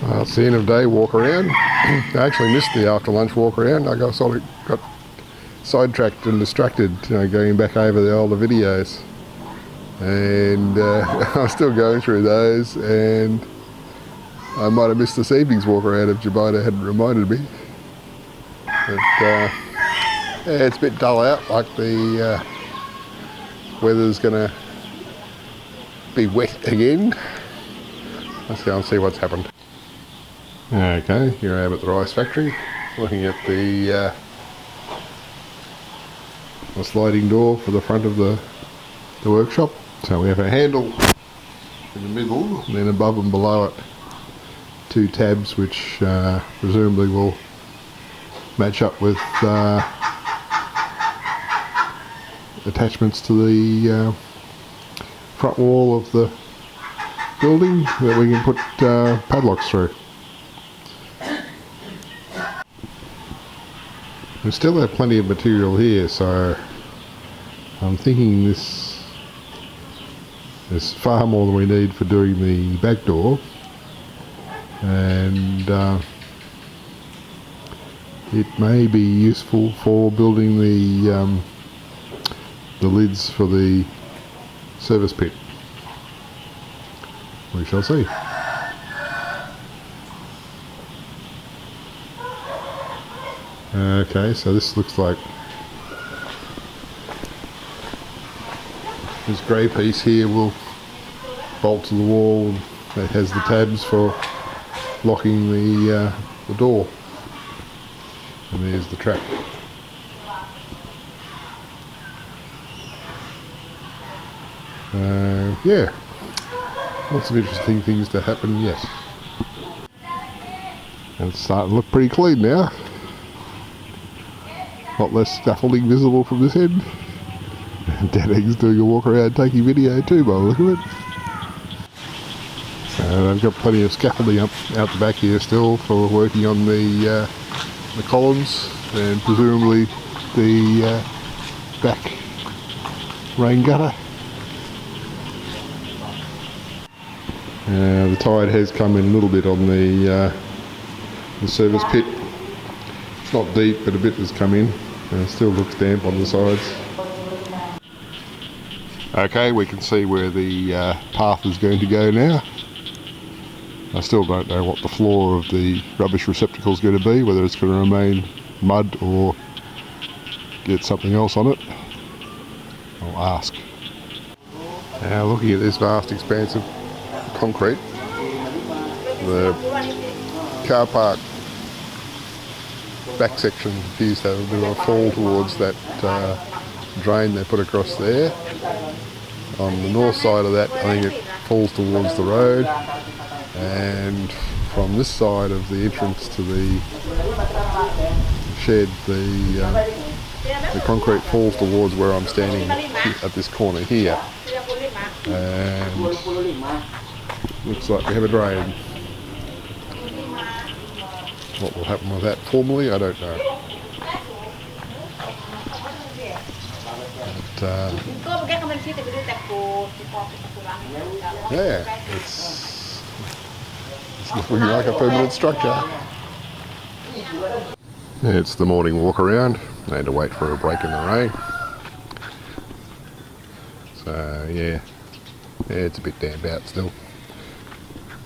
Well, it's the end of day walk around. I actually missed the after lunch walk around. I got sidetracked and distracted, going back over the older videos. And I'm still going through those, and I might have missed this evening's walk around if Jemima hadn't reminded me. But yeah, it's a bit dull out, like the weather's going to be wet again. Let's go and see what's happened. Okay, here I am at the rice factory, looking at the sliding door for the front of the workshop. So we have a handle in the middle, and then above and below it 2 tabs which presumably will match up with attachments to the front wall of the building that we can put padlocks through. We still have plenty of material here, so I'm thinking this is far more than we need for doing the back door, and it may be useful for building the lids for the service pit. We shall see. Okay, so this looks like this grey piece here will bolt to the wall. It has the tabs for locking the door, and there's the trap. Yeah, lots of interesting things to happen yet. And it's starting to look pretty clean now. A lot less scaffolding visible from this end. And Dad Egg's doing a walk around taking video too by the look of it. So I've got plenty of scaffolding up out the back here still for working on the columns, and presumably the back rain gutter. The tide has come in a little bit on the service pit. It's not deep, but a bit has come in. It still looks damp on the sides. Okay, we can see where the path is going to go now. I still don't know what the floor of the rubbish receptacle is going to be, whether it's going to remain mud or get something else on it. I'll ask. Now, looking at this vast expanse of concrete, the car park back section appears to have a bit of a fall towards that drain they put across there. On the north side of that, I think it falls towards the road, and from this side of the entrance to the shed, the concrete falls towards where I'm standing at this corner here, and looks like we have a drain. What will happen with that formally, I don't know. But, yeah, it's looking like a permanent structure. Yeah, it's the morning walk around. I had to wait for a break in the rain. So yeah, it's a bit damp out still.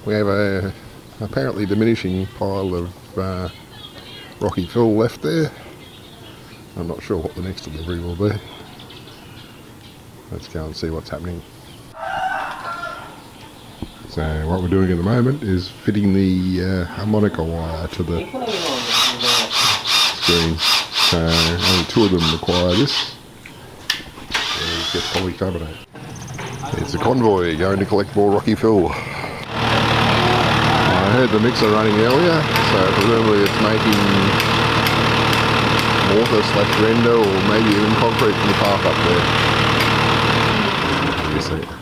We have a apparently diminishing pile of rocky fill left there. I'm not sure what the next delivery will be. Let's go and see what's happening. So what we're doing at the moment is fitting the harmonica wire to the screen. So only 2 of them require this. These get polycarbonate. It's a convoy going to collect more rocky fill. I heard the mixer running earlier, so presumably it's making mortar/render or maybe even concrete from the path up there.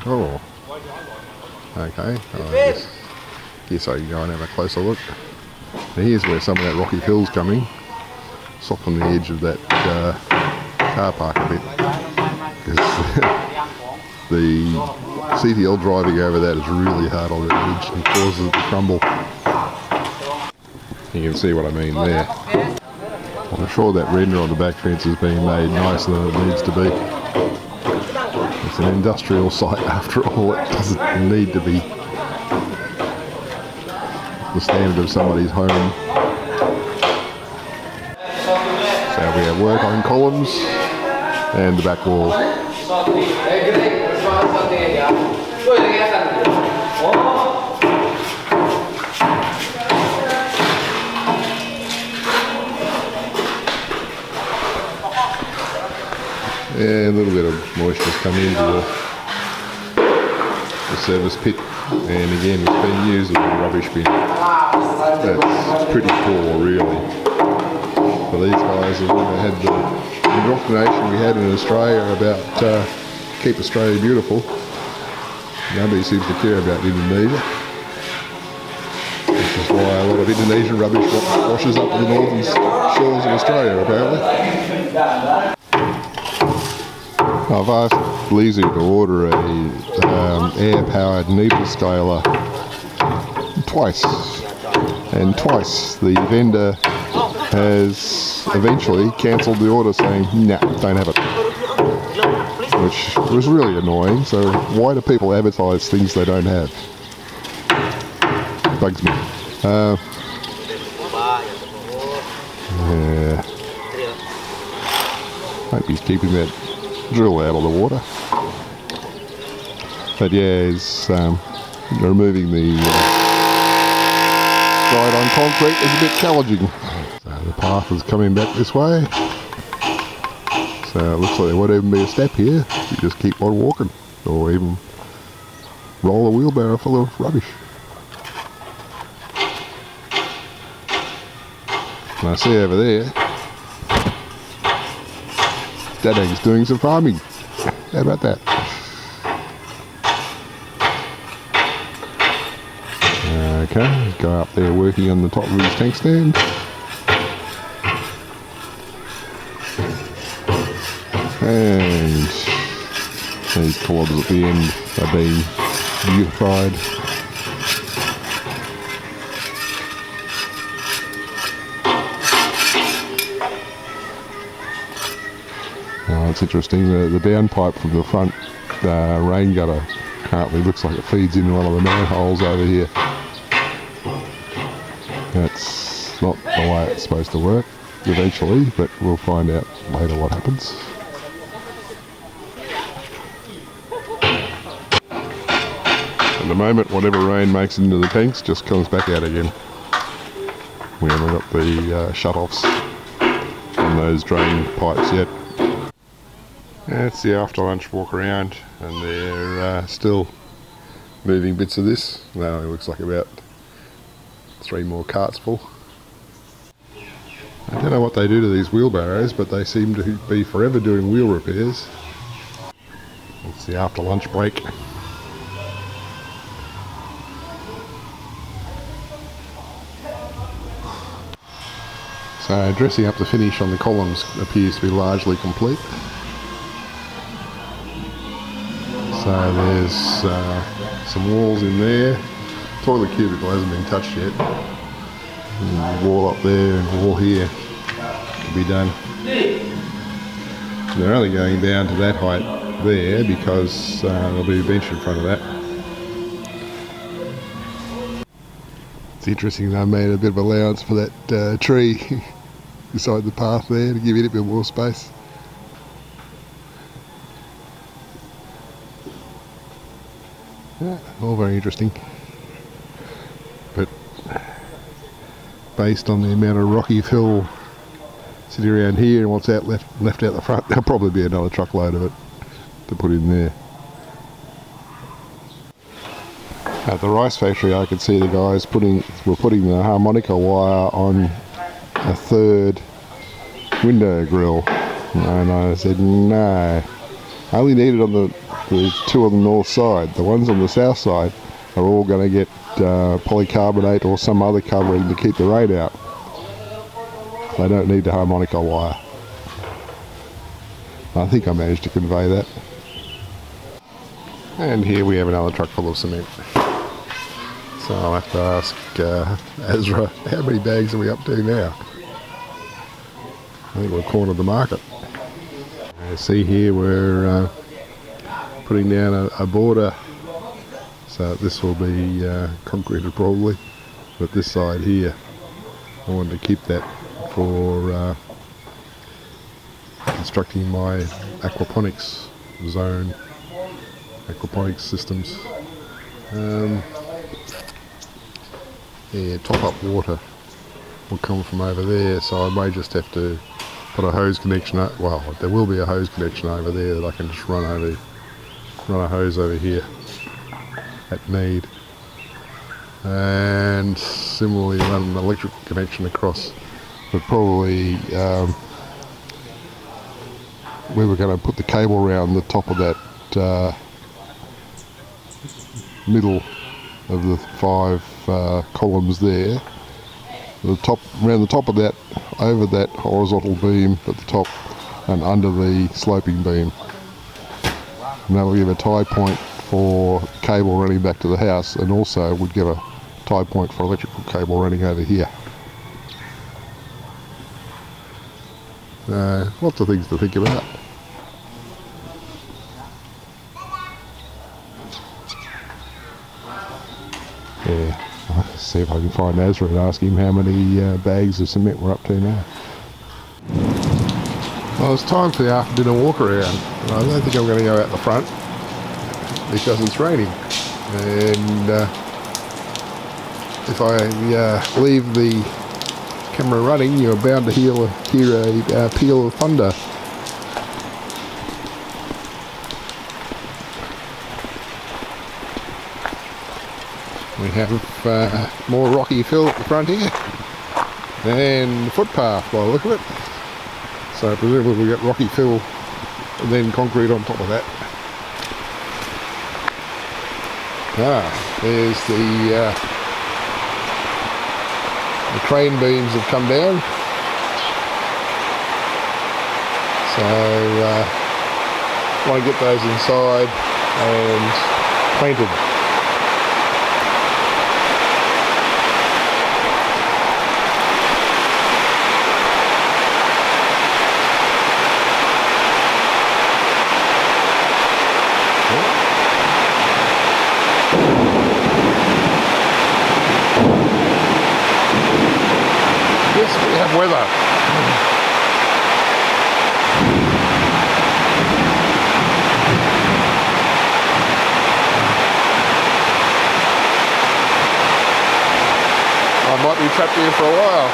Oh, okay. I guess I can go and have a closer look. Now here's where some of that rocky fill's coming. Soften the edge of that car park a bit. The CTL driving over that is really hard on the edge and causes it to crumble. You can see what I mean there. I'm sure that render on the back fence is being made nicer than it needs to be. It's an industrial site after all. It doesn't need to be the standard of somebody's home. So we have work on columns and the back wall. And a little bit of moisture's come into the service pit, and again it's been used as a rubbish bin. That's pretty poor really for these guys. Have had the indoctrination we had in Australia about keep Australia beautiful. Nobody seems to care about Indonesia, which is why a lot of Indonesian rubbish washes up to the northern shores of Australia apparently. I've asked Lizzie to order a air-powered needle scaler twice, and twice the vendor has eventually cancelled the order saying, nah, don't have it. Which was really annoying, so why do people advertise things they don't have? Bugs me. Yeah. Hope he's keeping that drill out of the water. But yeah, he's removing the slide on concrete is a bit challenging. So the path is coming back this way. So it looks like there won't even be a step here. You just keep on walking, or even roll a wheelbarrow full of rubbish. And I see over there Dadang's doing some farming. How about that? Okay, go up there working on the top of his tank stand. And these columns at the end are being beautified. It's interesting, the downpipe from the front rain gutter currently looks like it feeds into one of the manholes over here. That's not the way it's supposed to work eventually, but we'll find out later what happens. At the moment, whatever rain makes into the tanks just comes back out again. We haven't got the shut-offs on those drain pipes yet. That's the after lunch walk around, and they're still moving bits of this. Now it looks like about 3 more carts full. I don't know what they do to these wheelbarrows, but they seem to be forever doing wheel repairs. It's the after lunch break. So dressing up the finish on the columns appears to be largely complete. So there's some walls in there. Toilet cubicle hasn't been touched yet. And wall up there and wall here to be done. They're only going down to that height there because there'll be a bench in front of that. It's interesting they made a bit of allowance for that tree beside the path there to give it a bit more space. Yeah, all very interesting, but based on the amount of rocky fill sitting around here and what's out left out the front, there'll probably be another truckload of it to put in there. At the rice factory, I could see the guys were putting the harmonica wire on a 3rd window grill, and I said no, I only need it on the 2 on the north side. The ones on the south side are all going to get polycarbonate or some other covering to keep the rain out. They don't need the harmonica wire. I think I managed to convey that. And here we have another truck full of cement. So I'll have to ask Azra, how many bags are we up to now? I think we've cornered the market. See here we're putting down a border, so this will be concreted probably, but this side here I wanted to keep that for constructing my aquaponics zone, aquaponics systems. Yeah, top up water will come from over there, so I may just have to put a hose connection up. Well, there will be a hose connection over there that I can just run a hose over here at need, and similarly run an electrical connection across. But probably we were going to put the cable around the top of that middle of the 5 columns there, around the top of that, over that horizontal beam at the top and under the sloping beam, and that will give a tie point for cable running back to the house, and also would give a tie point for electrical cable running over here. Lots of things to think about. Yeah, I'll see if I can find Azra and ask him how many bags of cement we're up to now. Well, it's time for the after dinner walk around. I don't think I'm going to go out the front because it's raining, and if I leave the camera running, you're bound to hear a peal of thunder. We have more rocky fill at the front here, and the footpath by the look of it. So presumably we get rocky fill and then concrete on top of that. There's the crane beams have come down. So want to get those inside and painted. Yes, we have weather. I might be trapped here for a while.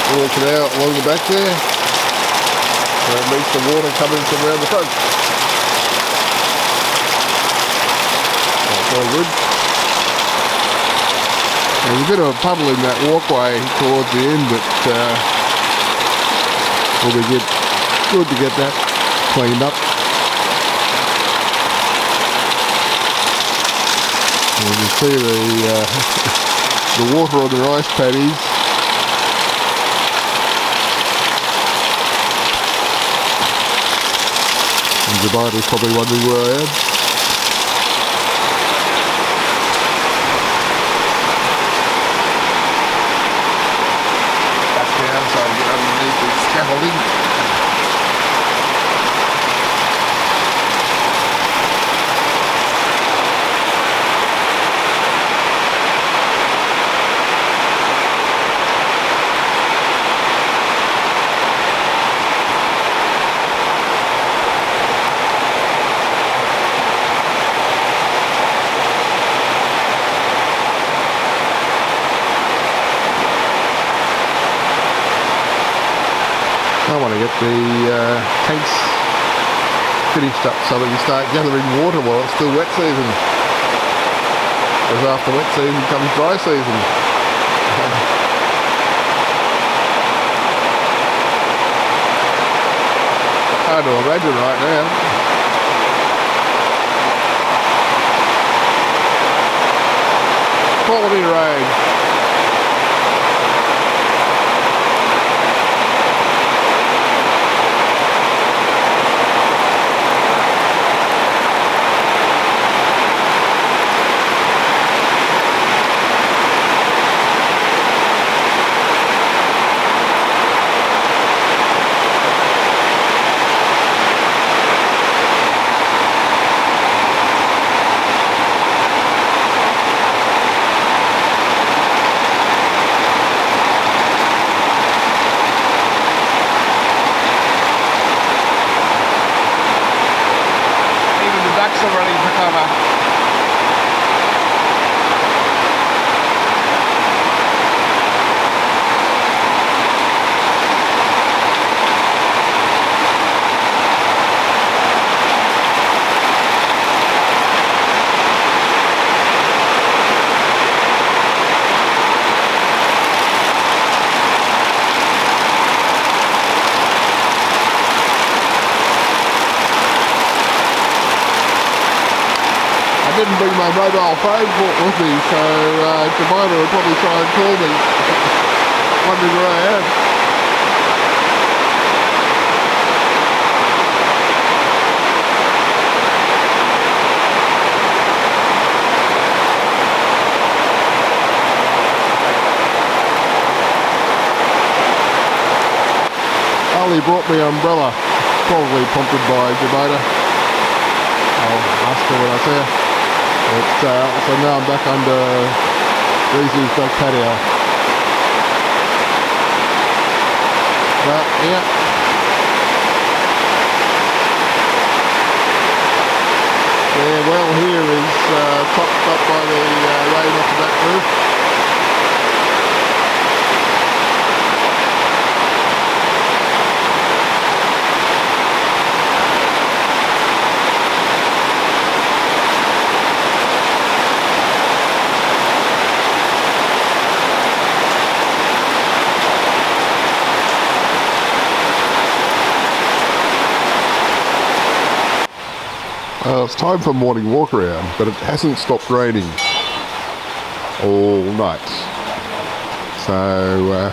Little canal along the back there, and it meets the water coming from around the front. That's all good. There's a bit of a puddle in that walkway towards the end, but will be good to get that cleaned up. And you can see the water on the rice paddies. And Zabaida's probably wondering where I am. Back down so I can get underneath the scaffolding. I want to get the tanks finished up so we can start gathering water while it's still wet season. Because after wet season comes dry season. Hard to imagine right now. Quality rain. Are ready for cover. I didn't bring my mobile phone with me, so Jemima will probably try and call me, wondering where I am. Ali brought me an umbrella, probably prompted by Jemima. I'll ask her when I see her. So now I'm back under Reezy's back patio. But yeah. The well here is topped up by the rain off the back roof. It's time for a morning walk around, but it hasn't stopped raining all night. So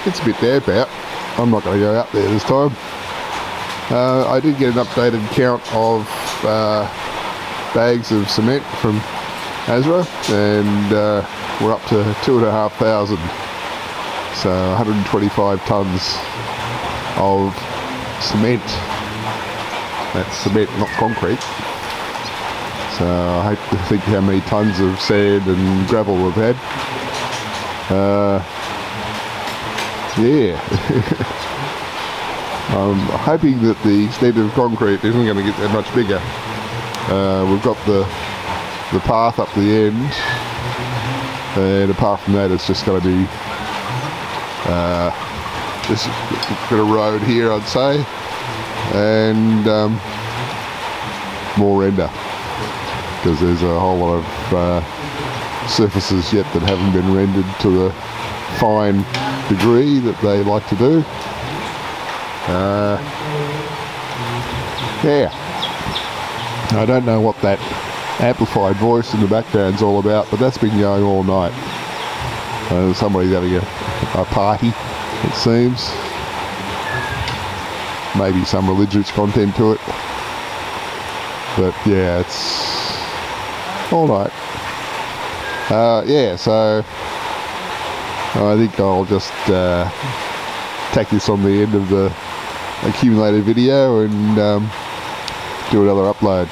it's a bit damp out. I'm not going to go out there this time. I did get an updated count of bags of cement from Asra, and we're up to 2,500. So 125 tonnes of cement. That's cement, not concrete. So I hate to think how many tonnes of sand and gravel we've had. Yeah. I'm hoping that the extent of concrete isn't going to get that much bigger. We've got the path up the end, and apart from that it's just going to be just a bit of road here, I'd say. And more render, because there's a whole lot of surfaces yet that haven't been rendered to the fine degree that they like to do. Yeah, I don't know what that amplified voice in the background's all about, but that's been going all night. Somebody's having a party, it seems. Maybe some religious content to it, but yeah, it's all night. Yeah, so I think I'll just tack this on the end of the accumulated video and do another upload.